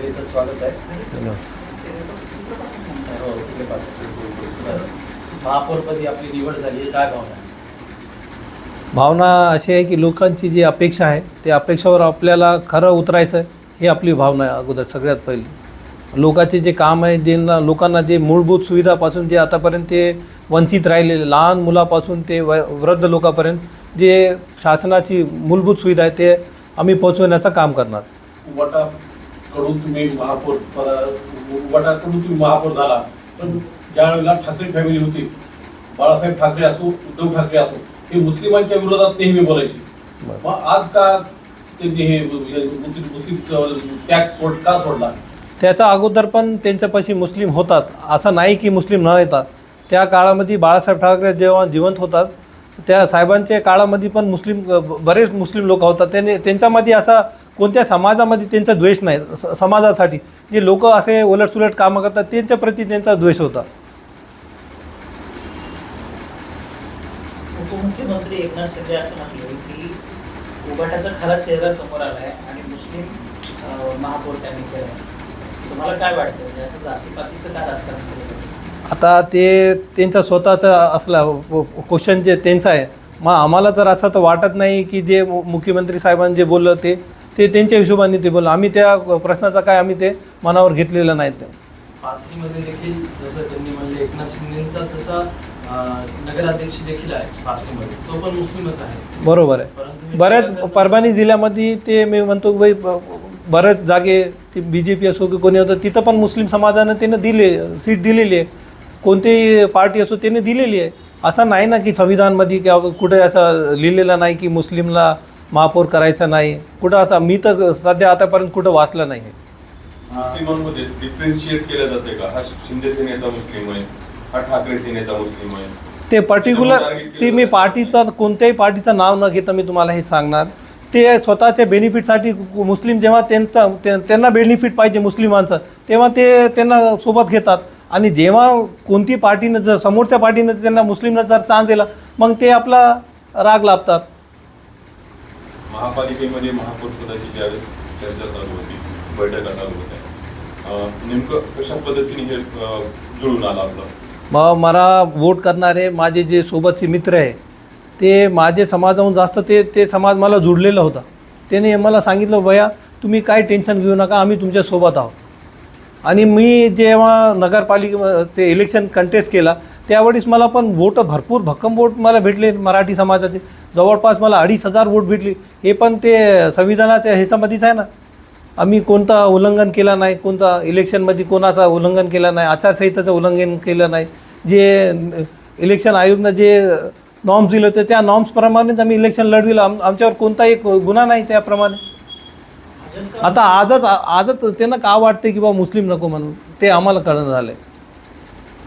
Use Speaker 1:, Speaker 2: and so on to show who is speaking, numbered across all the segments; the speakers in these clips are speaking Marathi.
Speaker 1: तर स्वागत आहे. हो, महापौरपदी आपली निवड झाली, काय भावना?
Speaker 2: भावना अशी आहे की लोकांची जी अपेक्षा आहे त्या अपेक्षावर आपल्याला खरं उतरायचं आहे, ही आपली भावना आहे. अगोदर सगळ्यात पहिली लोकांचे जे काम आहे, ज्यांना लोकांना जे मूलभूत सुविधापासून जे आतापर्यंत ते वंचित राहिलेले, लहान मुलापासून ते वृद्ध लोकांपर्यंत जे शासनाची मूलभूत सुविधा आहे ते आम्ही पोहोचवण्याचं काम करणार.
Speaker 3: वटाकडून तुम्ही महापौर झाला, पण ज्यावेळेला ठाकरे फॅमिली होती, बाळासाहेब ठाकरे असो, उद्धव ठाकरे असो, हे मुस्लिमांच्या विरोधात नेहमी बोलायचे. मग आज का त्यांनी हे मुस्लिम टॅग का सोडला?
Speaker 2: त्याचा अगोदर पण त्यांच्यापाशी मुस्लिम होतात, असं नाही की मुस्लिम न येतात. त्या काळामध्ये बाळासाहेब ठाकरे जेव्हा जिवंत होतात त्या साहेबांच्या काळामध्ये पण बरेच मुस्लिम लोक होतात. त्यांच्यामध्ये असा कोणत्या समाजामध्ये त्यांचा द्वेष नाही. समाजासाठी जे लोक असे उलटसुलट कामं करतात त्यांच्याप्रती त्यांचा द्वेष होता.
Speaker 4: उपमुख्यमंत्री एकनाथ शिंदे असं म्हटले की उबाटाचा खरा चेहरा समोर आलाय आणि मुस्लिम महापौर त्यांनी केलाय. तुम्हाला काय वाटतं, म्हणजे असं जातीपातीचं काय राजकारण केलं?
Speaker 2: आता ते त्यांचा स्वतःचा असला क्वेश्चन जे त्यांचं आहे. मग आम्हाला तर असं तर वाटत नाही की जे मुख्यमंत्री साहेबांनी जे बोललं ते त्यांच्या हिशोबाने ते बोललं. आम्ही त्या प्रश्नाचा काय आम्ही ते मनावर घेतलेलं नाही.
Speaker 1: पाथरीमध्ये देखील जसं त्यांनी म्हणले एकनाथ शिंदेचा तसा नगराध्यक्ष देखील आहे पाथरीमध्ये, तो पण मुस्लिमच आहे.
Speaker 2: बरोबर आहे. बऱ्याच परभणी जिल्ह्यामध्ये ते मी म्हणतो बाई बऱ्याच जागे ते BJP असो की कोणी होतं तिथं पण मुस्लिम समाजानं त्यानं सीट दिलेली आहे. कोणतीही पार्टी असो त्याने दिलेली आहे. असं नाही ना की संविधानमध्ये किंवा कुठे असं लिहिलेलं नाही की मुस्लिमला महापौर करायचं नाही. कुठं असं मी तर सध्या आतापर्यंत कुठं वाचलं नाही.
Speaker 5: मुस्लिमांमध्ये डिफरेन्शिएट केलं जाते का? हा शिंदे सेनेचा मुस्लिम आहे, हा ठाकरे सेनेचा मुस्लिम आहे,
Speaker 2: ते पर्टिक्युलर ते मी पार्टीचं कोणत्याही पार्टीचं नाव न घेता मी तुम्हाला हे सांगणार. ते स्वतःच्या बेनिफिटसाठी मुस्लिम जेव्हा त्यांना बेनिफिट पाहिजे मुस्लिमांचं तेव्हा ते त्यांना सोबत घेतात. आणि जेव्हा कोणती पार्टीनं जर समोरच्या पार्टीनं त्यांना मुस्लिमला जर चान्स दिला मग ते आपला राग लाभतात.
Speaker 5: महापालिकेमध्ये महापौर पदाची ज्यावेळेस चर्चा चालू होती, बैठका चालू होत्या, नेमकं कशा पद्धतीने हे जुळून आलं आपलं?
Speaker 2: मग मला वोट करणारे माझे जे सोबतचे मित्र आहे ते माझे समाजाहून जास्त ते समाज मला जुळलेला होता. त्याने मला सांगितलं भैया तुम्ही काय टेन्शन घेऊ नका, आम्ही तुमच्यासोबत आहोत. आणि मी जेव्हा नगरपालिके इलेक्शन कंटेस्ट केला त्यावेळेस मला पण भरपूर भक्कम वोट मला भेटले मराठी समाजाचे. जवळपास मला 2,500 वोट भेटली. हे पण ते संविधानाच्या ह्याच्यामध्येच आहे ना. आम्ही कोणता उल्लंघन केलं नाही, कोणता इलेक्शनमध्ये कोणाचा उल्लंघन केलं नाही, आचारसंहितेचं उल्लंघन केलं नाही. जे इलेक्शन आयोगानं जे नॉर्म्स दिले होते त्या नॉर्म्सप्रमाणेच आम्ही इलेक्शन लढविलं. आमच्यावर कोणताही गुन्हा नाही त्याप्रमाणे. आता आजच त्यांना का वाटते की बा मुस्लिम नको म्हणून ते आम्हाला कळणं झालं.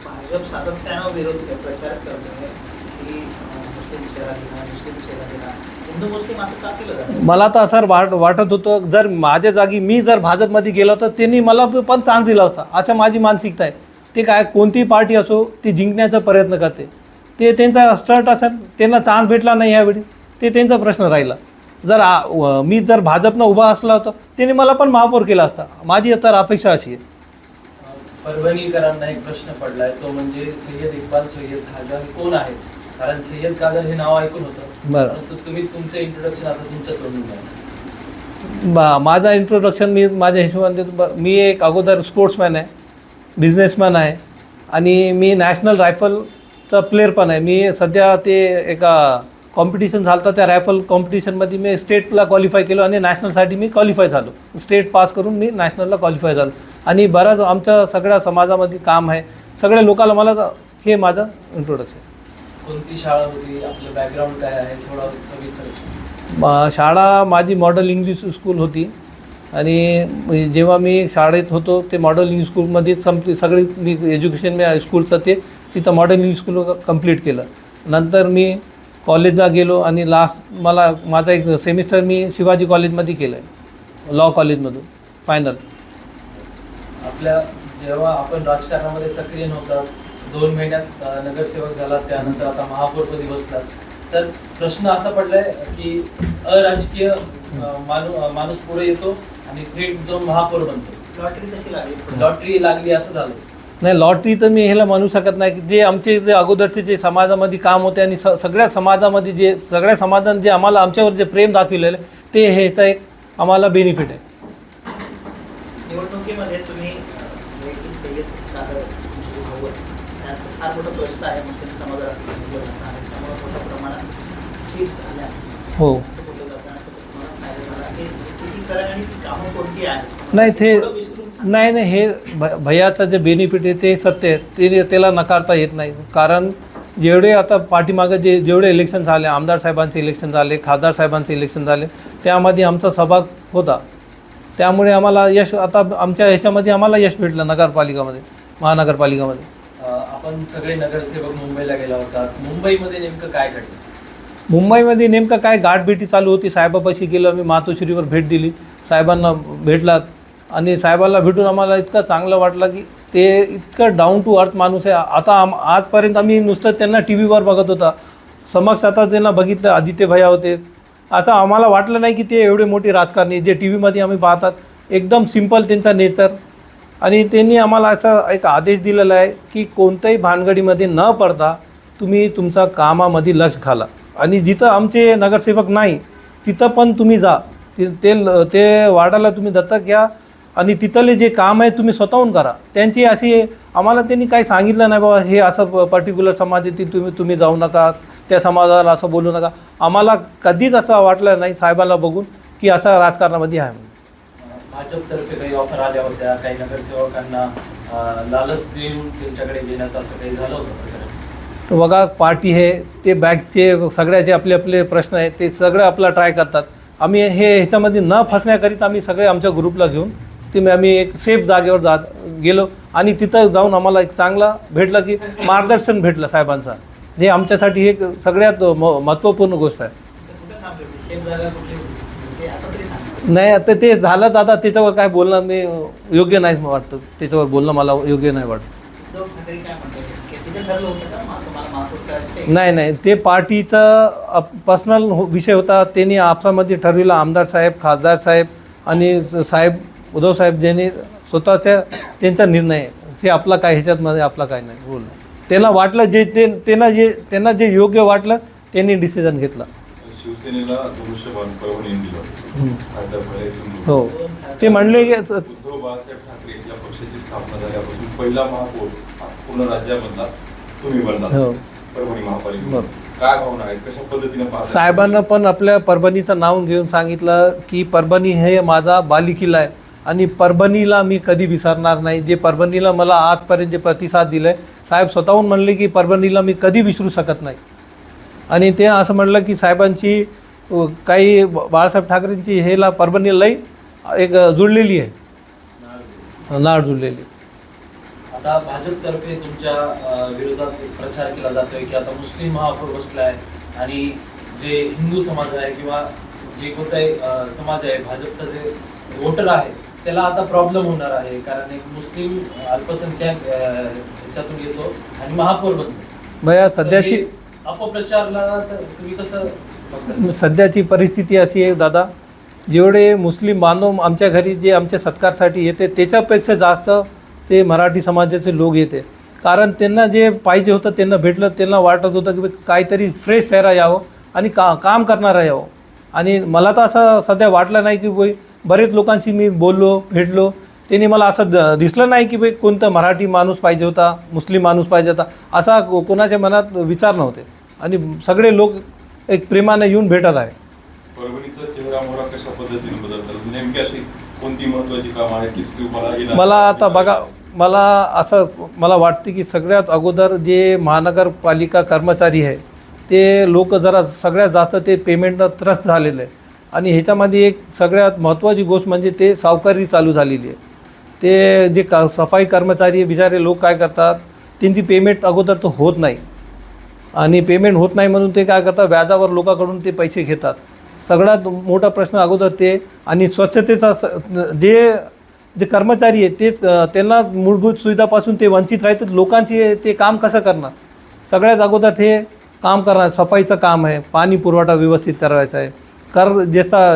Speaker 4: भाजप सातत्यानं विरोध प्रचार करतोय की मुस्लिम चेहरा दिला, मुस्लिम चेहरा दिला. हिंदू मुस्लिम असं का केलं जातं?
Speaker 2: मला तर असं वाटत होतं जर माझ्या जागी मी जर भाजपमध्ये गेलो तर त्यांनी मला पण चान्स दिला असता, असं माझी मानसिकता आहे. ते काय कोणतीही पार्टी असो ती जिंकण्याचा प्रयत्न करते. ते त्यांचा स्टर्ट असेल, त्यांना चान्स भेटला नाही यावेळी ते त्यांचा प्रश्न राहिला. जर मी जर भाजपनं उभा असला होता त्याने मला पण महापौर केला असता. माझी तर अपेक्षा अशी आहे.
Speaker 1: परभणीकरांना एक प्रश्न पडलाय, तो म्हणजे सय्यद इक्बाल सय्यद खाजा हे कोण आहेत? कारण सय्यद कादर हे नाव ऐकून होतं, परंतु तुम्ही तुमचं इंट्रोडक्शन आता तुमच्या तोंडून द्या.
Speaker 2: माझा इंट्रोडक्शन मी माझ्या हिशोबाने देतो. मी एक अगोदर स्पोर्ट्समॅन आहे, बिझनेसमॅन आहे आणि मी नॅशनल रायफलचा प्लेअर पण आहे. मी सध्या ते एका कॉम्पिटिशन झालं तर त्या रायफल कॉम्पिटिशनमध्ये मी स्टेटला क्वालिफाय केलं आणि नॅशनलसाठी मी क्वालिफाय झालो. स्टेट पास करून मी नॅशनलला क्वालिफाय झालो. आणि बराच आमच्या सगळ्या समाजामध्ये काम आहे. सगळ्या लोकांना मला हे माझं इंट्रोडक्शन.
Speaker 1: कोणती शाळा होती, आपलं बॅकग्राऊंड काय आहे, थोडं सविस्तर?
Speaker 2: शाळा माझी मॉडेल इंग्लिश स्कूल होती आणि जेव्हा मी शाळेत होतो ते मॉडेल इंग्लिश स्कूलमध्ये सगळी मी एज्युकेशन मी स्कूलचं ते तिथं मॉडेल इंग्लिश स्कूल कंप्लीट केलं. नंतर मी कॉलेजला गेलो आणि मला माझा एक सेमिस्टर मी शिवाजी कॉलेजमध्ये केलं आहे, लॉ कॉलेजमधून फायनल.
Speaker 1: आपल्या जेव्हा आपण राजकारणामध्ये सक्रिय नव्हतात, 2 महिन्यात नगरसेवक झाला, त्यानंतर आता महापौरपदी बसतात, तर प्रश्न असा पडलाय की अराजकीय माणूस पुढे येतो आणि थेट जो महापौर बनतो.
Speaker 4: लॉटरी कशी लागली?
Speaker 1: लॉटरी लागली असं झालं.
Speaker 2: नाही, लॉटरी तर मी ह्याला म्हणू शकत नाही. जे आमचे जे अगोदरचे जे समाजामध्ये काम होते आणि सगळ्या समाजामध्ये सगळ्या समाजाने जे आम्हाला आमच्यावर जे प्रेम दाखविलेलं आहे, ते ह्याचा एक आम्हाला बेनिफिट आहे.
Speaker 4: निवडणुकीमध्ये तुम्ही सय्यद कादर तुमचे भाऊ आहेत, त्यांचं फार मोठं प्रश्न आहे मुस्लिम समाजाला असं सांगितलं जातं आणि त्यामुळे मोठ्या प्रमाणात सीट्स आल्या
Speaker 2: हो.
Speaker 4: असं बोललं जातं आणि तुम्हाला फायदा झाला. हे किती खरं आणि ती कामं कोणती आहेत?
Speaker 2: नाही, ते
Speaker 4: थोडं विस्तरून सांगा.
Speaker 2: नाही, हे भैयाचं जे बेनिफिट आहे ते सत्य आहे. ते त्याला नकारता येत नाही. कारण जेवढे आता पाठीमागं जेवढे इलेक्शन झाले, आमदार साहेबांचे इलेक्शन झाले, खासदार साहेबांचे इलेक्शन झाले, त्यामध्ये आमचा सहभाग होता. त्यामुळे आम्हाला यश, आता आमच्या ह्याच्यामध्ये आम्हाला यश भेटलं नगरपालिकामध्ये, महानगरपालिकामध्ये.
Speaker 1: आपण सगळे नगरसेवक मुंबईला गेला होता. मुंबईमध्ये नेमकं काय घडलं?
Speaker 2: मुंबईमध्ये नेमकं काय गाठभेटी चालू होती. साहेबापाशी गेलो, आम्ही मातोश्रीवर भेट दिली, साहेबांना भेटलात आणि साहेबांना भेटून आम्हाला इतकं चांगलं वाटलं की ते इतकं डाऊन टू अर्थ माणूस आहे. आता आजपर्यंत आम्ही नुसतं त्यांना टी व्हीवर बघत होता, समक्ष आता त्यांना बघितलं, आदित्य भैया होते. असं आम्हाला वाटलं नाही की ते एवढे मोठे राजकारणी जे टी व्हीमध्ये आम्ही पाहतात. एकदम सिम्पल त्यांचा नेचर. आणि त्यांनी आम्हाला असा एक आदेश दिलेला आहे की कोणत्याही भानगडीमध्ये न पडता तुम्ही तुमच्या कामामध्ये लक्ष घाला आणि जिथं आमचे नगरसेवक नाही तिथं पण तुम्ही जा, ते वार्डाला तुम्ही दत्तक घ्या आणि तिथले जे काम आहे तुम्ही स्वतःहून करा. त्यांची अशी आम्हाला त्यांनी काही सांगितलं नाही बाबा हे असं पर्टिक्युलर समाज येतील तुम्ही जाऊ नका, त्या समाजाला असं बोलू नका. आम्हाला कधीच असं वाटलं नाही साहेबांना बघून की असं राजकारणामध्ये आहे म्हणून.
Speaker 1: भाजपतर्फे काही ऑफर आल्या होत्या, काही नगरसेवकांना लालच देऊन त्यांच्याकडे घेण्याचं असं काही झालं होतं?
Speaker 2: तर बघा, पार्टी आहे ते बॅगचे सगळ्याचे आपले आपले प्रश्न आहेत, ते सगळं आपला ट्राय करतात. आम्ही ह्याच्यामध्ये न फसण्याकरिता आम्ही सगळे आमच्या ग्रुपला घेऊन आम्ही एक सेफ जागेवर गेलो आणि तिथं जाऊन आम्हाला एक चांगला भेटलं की मार्गदर्शन भेटलं साहेबांचा. हे आमच्यासाठी एक सगळ्यात महत्त्वपूर्ण गोष्ट आहे.
Speaker 4: कुठं थांबले होते? शेफ जागा कुठली होती? ते आता तरी सांगा.
Speaker 2: नाही, आता ते झालं दादा, त्याच्यावर काय बोलणं मी योग्य नाही वाटतं. त्याच्यावर बोलणं मला योग्य नाही वाटतं.
Speaker 4: उद्धव ठाकरे काय म्हणतात? तिथे ठरलं होतं का तुम्हाला महापौर करायचं?
Speaker 2: नाही, ते पार्टीचा पर्सनल विषय होता. त्यांनी आपसामध्ये ठरविलं, आमदार साहेब, खासदार साहेब आणि साहेब उद्धव साहेब ज्यांनी स्वतःच्या त्यांचा निर्णय आहे. ते आपला काय ह्याच्यातमध्ये आपला काय नाही बोलणं. त्यांना वाटलं त्यांना जे योग्य वाटलं त्यांनी डिसिजन घेतला.
Speaker 5: शिवसेनेला धनुष्यबाण परभणीने दिलं
Speaker 2: हो, ते म्हणले की
Speaker 5: उद्धव बाळासाहेब ठाकरे या पक्षाची स्थापना झाल्यापासून पहिला महापौर पूर्ण राज्यामधला तुम्ही बनला
Speaker 2: हो.
Speaker 5: परभणी महापालिका. काय भावना आहेत, कशा पद्धतीने पाहता?
Speaker 2: साहेबांना पण आपल्या परभणीचं नाव घेऊन सांगितलं की परभणी हे माझा बालेकिल्ला आहे आणि परभणीला मी कधी विसरणार नाही. जे परभणीला मला आजपर्यंत जे प्रतिसाद दिलं आहे, साहेब स्वतःहून म्हणले की परभणीला मी कधी विसरू शकत नाही. आणि ते असं म्हणलं की साहेबांची काही बाळासाहेब ठाकरेंची हेला परभणीला लई एक जुळलेली आहे, नाळ जुळलेली.
Speaker 1: आता भाजपतर्फे तुमच्या विरोधात एक प्रचार केला जातोय की आता मुस्लिम महापौर बसलाय आणि जे हिंदू समाज आहे किंवा जे कोणताही समाज आहे, भाजपचा जे वोटर आहे त्याला आता प्रॉब्लेम होणार आहे, कारण एक मुस्लिम अल्पसंख्याक ह्याच्यातून येतो आणि महापौर बनतो.
Speaker 2: भैया, सध्याची
Speaker 1: अपप्रचारला तर तुम्ही कसं बघता?
Speaker 2: सध्याची परिस्थिती अशी आहे दादा, जेवढे मुस्लिम बांधव आमच्या घरी जे आमच्या सत्कारसाठी येते त्याच्यापेक्षा जास्त ते मराठी समाजाचे लोक येते. कारण त्यांना जे पाहिजे होतं त्यांना भेटलं. त्यांना वाटत होतं की काहीतरी फ्रेश चेहरा यावं आणि काम करणारा यावं. आणि मला तर असं सध्या वाटलं नाही की बरेच लोकांशी मी बोललो, भेटलो, त्यांनी मला असं दिसलं नाही की कोणतं मराठी माणूस पाहिजे होता, मुस्लिम माणूस पाहिजे होता, असा कोणाच्या मनात विचार नव्हते. आणि सगळे लोक एक प्रेमाने येऊन भेटत आहे.
Speaker 5: परभणीचा चेहरा मोहरा कशा पद्धतीने बदलतात? नेमकी अशी कोणती महत्वाची कामं आहेत की तुम्हाला?
Speaker 2: मला आता बघा, मला वाटते की सगळ्यात अगोदर जे महानगरपालिका कर्मचारी आहे ते लोक जरा सगळ्यात जास्त ते पेमेंटनं त्रस्त झालेलं आहे. आणि ह्याच्यामध्ये एक सगळ्यात महत्त्वाची गोष्ट म्हणजे ते सावकारी चालू झालेली आहे. ते जे सफाई कर्मचारी बिचारे लोक काय करतात, त्यांची पेमेंट अगोदर तर होत नाही आणि पेमेंट होत नाही म्हणून ते काय करतात, व्याजावर लोकांकडून ते पैसे घेतात. सगळ्यात मोठा प्रश्न अगोदर ते. आणि स्वच्छतेचा जे कर्मचारी आहेत तेच त्यांना मूलभूत सुविधापासून ते वंचित राहतात. लोकांची ते काम कसं करणार? सगळ्यात अगोदर ते काम करणार, सफाईचं काम आहे, पाणी पुरवठा व्यवस्थित करायचा आहे,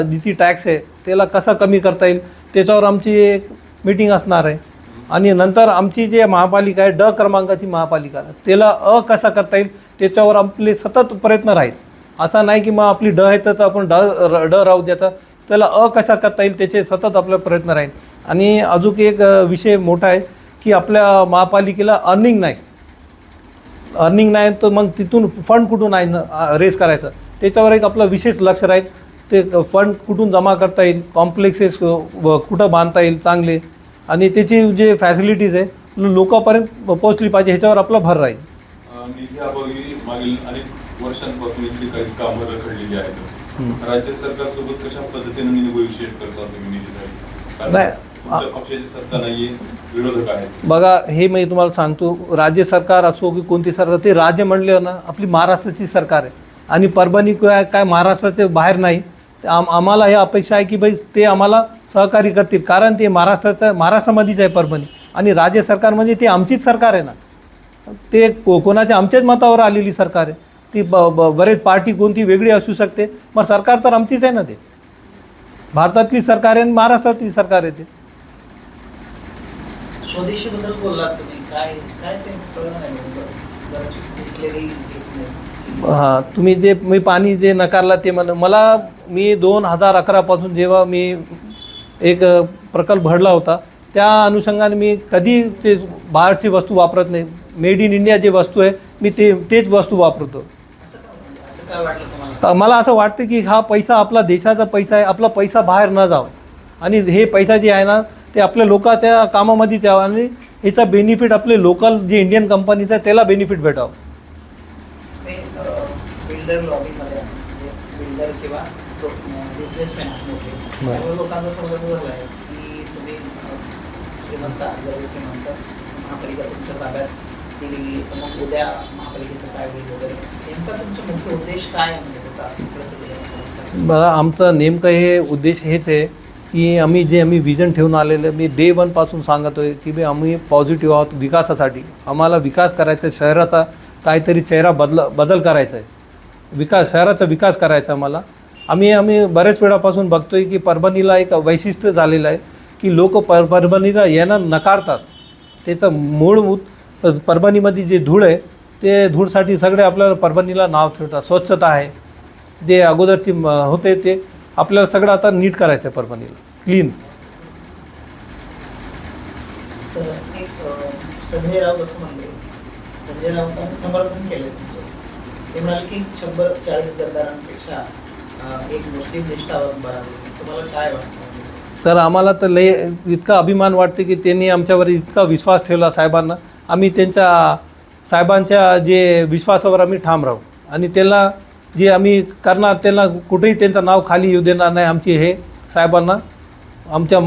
Speaker 2: जिती टॅक्स आहे त्याला कसा कमी करता येईल त्याच्यावर आमची एक मीटिंग असणार आहे. आणि नंतर आमची जे महापालिका आहे क्रमांकाची महापालिका त्याला कसा करता येईल त्याच्यावर आपले सतत प्रयत्न राहील. असा नाही की मग आपली आहे तर आपण राहू देता, त्याला कसा करता येईल त्याचे सतत आपला प्रयत्न राहील. आणि अजून एक विषय मोठा आहे की आपल्या महापालिकेला अर्निंग नाही तर मग तिथून फंड कुठून आहे रेस करायचं त्याच्यावर एक आपलं विशेष लक्ष राहील. ते फंड कुठून जमा करता येईल, कॉम्प्लेक्सेस कुठं बांधता येईल चांगले, आणि त्याची जे फॅसिलिटीज आहे लोकांपर्यंत पोहोचली पाहिजे ह्याच्यावर आपला भर राहील.
Speaker 5: निधीअभावी मागील अनेक वर्षांपासून इथली काही कामं रखडलेली आहेत. राज्य सरकारसोबत कशा पद्धतीने निगोशिएट करता तुम्ही निधीसाठी?
Speaker 2: नाही,
Speaker 5: तुमच्या पक्षाची सत्ता नाहीये, विरोधक आहेत.
Speaker 2: बघा हे मी तुम्हाला सांगतो, राज्य सरकार असो की कोणती सरकार, ते राज्य म्हणलं ना आपली महाराष्ट्राची सरकार आहे आणि परभणी काय महाराष्ट्राचे बाहेर नाही. आम्हाला हे अपेक्षा आहे की बाई ते आम्हाला सहकार्य करतील, कारण ते महाराष्ट्रामध्येच आहे परभणी, आणि राज्य सरकार म्हणजे ते आमचीच सरकार आहे ना. ते कोणाच्या आमच्याच मतावर आलेली सरकार आहे. ती बरेच पार्टी कोणती वेगळी असू शकते, मग सरकार तर आमचीच आहे ना. ते भारतातली सरकार आहे आणि महाराष्ट्रातली सरकार आहे. ते
Speaker 4: स्वदेशी बद्दल बोललात तुम्ही, काय काय ते कळलं नाही मला. बिसलेरी
Speaker 2: हां, तुम्ही जे मी पाणी जे नकारला ते मला मी 2011पासून जेव्हा मी एक प्रकल्प भरला होता त्या अनुषंगाने मी कधी ते बाहेरची वस्तू वापरत नाही. मेड इन इंडिया जे वस्तू आहे मी तेच वस्तू वापरतो.
Speaker 4: असं काय वाटलं तुम्हाला?
Speaker 2: मला असं वाटतं की हा पैसा आपला देशाचा पैसा आहे, आपला पैसा बाहेर न जावा आणि हे पैसा जे आहे ना ते आपल्या लोकांच्या कामामध्येच यावं आणि ह्याचा बेनिफिट आपले लोकल जे इंडियन कंपनीचं आहे त्याला बेनिफिट भेटावं.
Speaker 4: बिल्डर लॉबीमध्ये बिल्डर किंवा बिझनेसमॅन मोठे त्यामुळे लोकांचा समज झाला आहे की तुम्ही श्रीमंत श्रीमंत महापालिका तुमच्या ताब्यात दिली, तर मग उद्या महापालिकेचं काय होईल वगैरे. नेमका तुमचा मुख्य उद्देश काय आहे म्हणजे होता?
Speaker 2: बघा आमचं नेमकं हे उद्देश हेच आहे की आम्ही विजन ठेवून आलेलं, मी डे 1 पासून सांगतो आहे की आम्ही पॉझिटिव्ह आहोत विकासासाठी. आम्हाला विकास करायचा आहे, शहराचा काहीतरी चेहरा बदल करायचा आहे, शहराचा विकास करायचा आम्हाला. आम्ही बऱ्याच वेळापासून बघतो आहे की परभणीला एक वैशिष्ट्य झालेलं आहे की लोक परभणीला येणं नकारतात. त्याचं मूळ परभणीमध्ये जे धूळ आहे ते धूळसाठी सगळे आपल्याला परभणीला नाव ठेवतात. स्वच्छता आहे जे अगोदरची होते ते आपल्याला सगळं आता नीट करायचं आहे परभणीला, क्लीन.
Speaker 4: एक संजय राऊत असं म्हणले, संजय राऊतांनी समर्थन केलं तुमचं. ते म्हणाले की 140 गद्दारांपेक्षा एक मुस्लिम निष्ठावान बनावे. तुम्हाला काय वाटतं?
Speaker 2: तर आम्हाला तर लय इतका अभिमान वाटते की त्यांनी आमच्यावर इतका विश्वास ठेवला साहेबांना. आम्ही साहेबांच्या जे विश्वासावर आम्ही ठाम राहू आणि त्याला जे आम्ही करणार त्यांना कुठेही त्यांचं नाव खाली येऊ देणार नाही. आमची हे साहेबांना आमच्या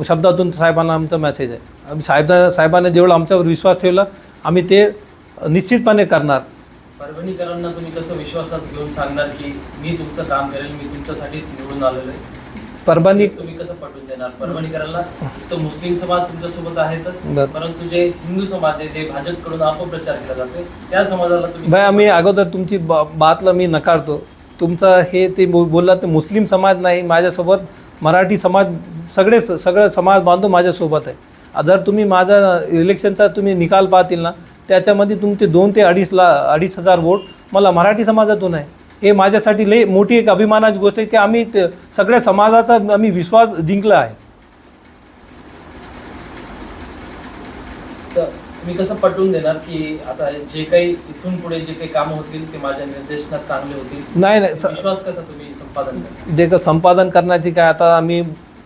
Speaker 2: शब्दातून साहेबांना आमचा मेसेज आहे. आम्ही साहेबांना जेवढा आमच्यावर विश्वास ठेवला आम्ही ते निश्चितपणे करणार.
Speaker 1: परभणीकरांना तुम्ही कसं विश्वासात घेऊन सांगणार की मी तुमचं काम करेल, मी तुमच्यासाठीच निवडून आलेलो आहे? तुम्ही कसं पटवून देणार परभणीकरांना? तर मुस्लिम समाज तुमच्यासोबत आहेतच, परंतु जे हिंदू समाज आहे जे भाजपकडून अपप्रचार केला जातो त्या समाजाला तुम्ही
Speaker 2: भाई आम्ही अगोदर तुमची बातला मी नकारतो. तुमचं हे ते बोलला ते मुस्लिम समाज नाही, माझ्यासोबत मराठी समाज सगळे समाज बांधव माझ्यासोबत आहे. जर तुम्ही माझा इलेक्शनचा तुम्ही निकाल पाहतील ना त्याच्यामध्ये तुमचे 2 ते 2,500 वोट मला मराठी समाजातून आहे. हे माझ्यासाठी लई मोठी एक अभिमानाची गोष्ट आहे की आम्ही सगळ्या समाजाचा आम्ही विश्वास जिंकला आहे.
Speaker 1: तर तुम्ही कसं पटवून देणार की आता जे काही इथून पुढे जे काही कामं होतील ते माझ्या निर्देशनात चांगले होतील?
Speaker 2: नाही
Speaker 1: विश्वास कसा तुम्ही संपादन करणार?
Speaker 2: जे संपादन करण्याची काय आता आम्ही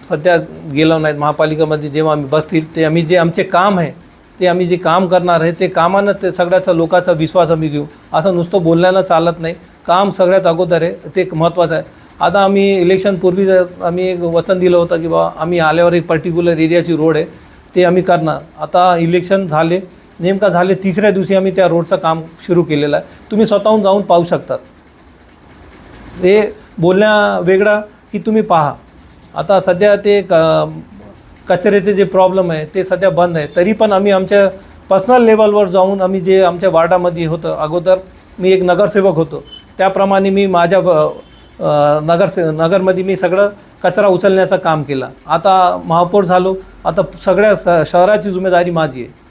Speaker 2: सध्या गेलो नाहीत महापालिकेमध्ये. जेव्हा आम्ही बसतील ते आम्ही जे आमचे काम आहे ते आम्ही जे काम करणार आहे ते कामानं ते सगळ्याचा लोकांचा विश्वास आम्ही घेऊ. असं नुसतं बोलण्यानं चालत नाही, काम सगळ्यात अगोदर आहे ते महत्त्वाचं आहे. आता आम्ही इलेक्शनपूर्वी आम्ही एक वचन दिलं होतं की बाबा आम्ही आल्यावर एक पर्टिक्युलर एरियाची रोड आहे ते आम्ही करणार. आता इलेक्शन झाले, नेमका झाले 3ऱ्या दिवशी आम्ही त्या रोडचं काम सुरू केलेलं आहे. तुम्ही स्वतःहून जाऊन पाहू शकतात. ते बोलण्या वेगळा की तुम्ही पहा. आता सध्या ते कचऱ्याचे जे प्रॉब्लेम आहे ते सध्या बंद आहे. तरी पण आम्ही आमच्या पर्सनल लेवलवर जाऊन आम्ही जे आमच्या वार्डामध्ये होतं, अगोदर मी एक नगरसेवक होतो त्याप्रमाणे मी माझ्या नगरमध्ये मी सगळं कचरा उचलण्याचं काम केलं. आता महापौर झालो, आता सगळ्या शहराची जिम्मेदारी माझी आहे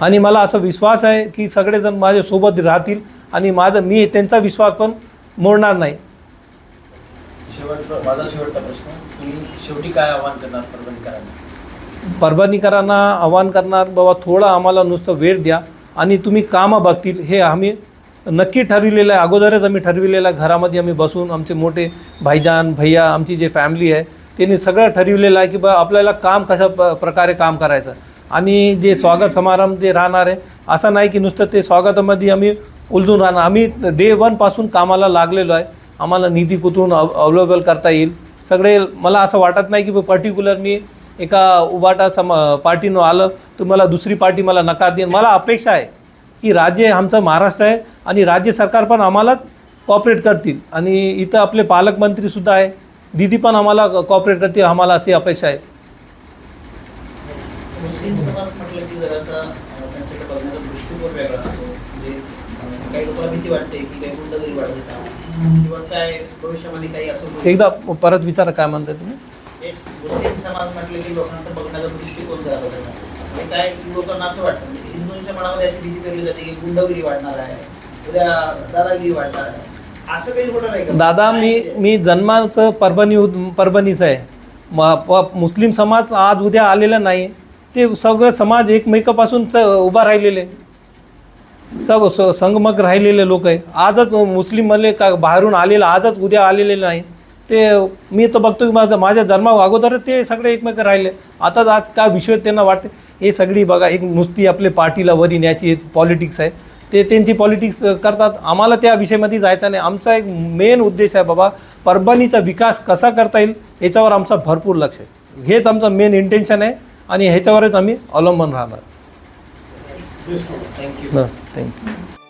Speaker 2: आणि मला असा विश्वास आहे की सगळेजण माझ्यासोबत राहतील आणि मी त्यांचा विश्वास पण मोडणार नाही.
Speaker 1: माझा शेवटचा प्रश्न, तुम्ही शेवटी काय आव्हान करणार परभणीकरांना?
Speaker 2: परभणीकरांना आव्हान करणार, बाबा थोडं आम्हाला नुसतं वेळ द्या आणि तुम्ही कामं बघतील हे आम्ही नक्की ठरविलेलं आहे. अगोदरच आम्ही ठरविलेलं आहे, घरामध्ये आम्ही बसून आमचे मोठे भाईजान भैया आमची जे फॅमिली आहे त्यांनी सगळं ठरविलेलं आहे की बा आपल्याला काम कशा प्रकारे काम करायचं आणि जे स्वागत समारंभ जे राहणार आहे असं नाही की नुसतं ते स्वागतामध्ये आम्ही उलझून राहणार. आम्ही डे 1 पासून कामाला लागलेलो आहे. आम्हाला निधी कुठून अवेलेबल करता येईल सगळे. मला असं वाटत नाही की पर्टिक्युलर मी एका उबाटा पार्टीनं आलं तर मला दुसरी पार्टी मला नकार देईन. मला अपेक्षा आहे की राज्य आमचं महाराष्ट्र आहे आणि राज्य सरकार पण आम्हाला कॉपरेट करतील आणि इथं आपले पालकमंत्रीसुद्धा आहे, दीदी पण आम्हाला कॉपरेट करतील, आम्हाला अशी अपेक्षा आहे.
Speaker 4: मुस्लिम समाज म्हटलं की जरासा त्यांच्याकडे बघण्याचा दृष्टिकोन वेगळा असतो. म्हणजे काही लोकांना भीती वाटते की काही गुंडगिरी वाढते का किंवा काय भविष्यामध्ये काही असं.
Speaker 2: एकदा परत विचारा काय म्हणताय तुम्ही?
Speaker 4: एक मुस्लिम समाज म्हटलं की लोकांचा बघण्याचा दृष्टिकोन जरा बदलला. म्हणजे काय लोकांना असं वाटतं, म्हणजे हिंदूंच्या मनामध्ये अशी भीती पेरली जाते की गुंडगिरी वाढणार आहे, उद्या दादागिरी वाढणार आहे. असं काही होतं नाही का?
Speaker 2: दादा मी जन्माचं परभणीचं आहे. मुस्लिम समाज आज उद्या आलेला नाही, ते सगळं समाज एकमेकापासून उभा राहिलेले सब संगमक राहिलेले लोक आहे. आजच मुस्लिममध्ये का बाहेरून आलेलं आजच उद्या आलेले नाही. ते मी तर बघतो की माझ्या जन्मा अगोदर ते सगळे एकमेक राहिले. आताच आज काय विषय त्यांना वाटते हे सगळी बघा एक नुसती आपले पार्टीला वर येण्याची पॉलिटिक्स आहे, ते त्यांची पॉलिटिक्स करतात. आम्हाला त्या विषयामध्ये जायचं नाही. आमचा एक मेन उद्देश आहे बाबा परभणीचा विकास कसा करता येईल याच्यावर आमचा भरपूर लक्ष आहे. हेच आमचं मेन इंटेन्शन आहे आणि ह्याच्यावरच आम्ही अवलंबून राहणार.
Speaker 1: थँक्यू.
Speaker 2: थँक्यू.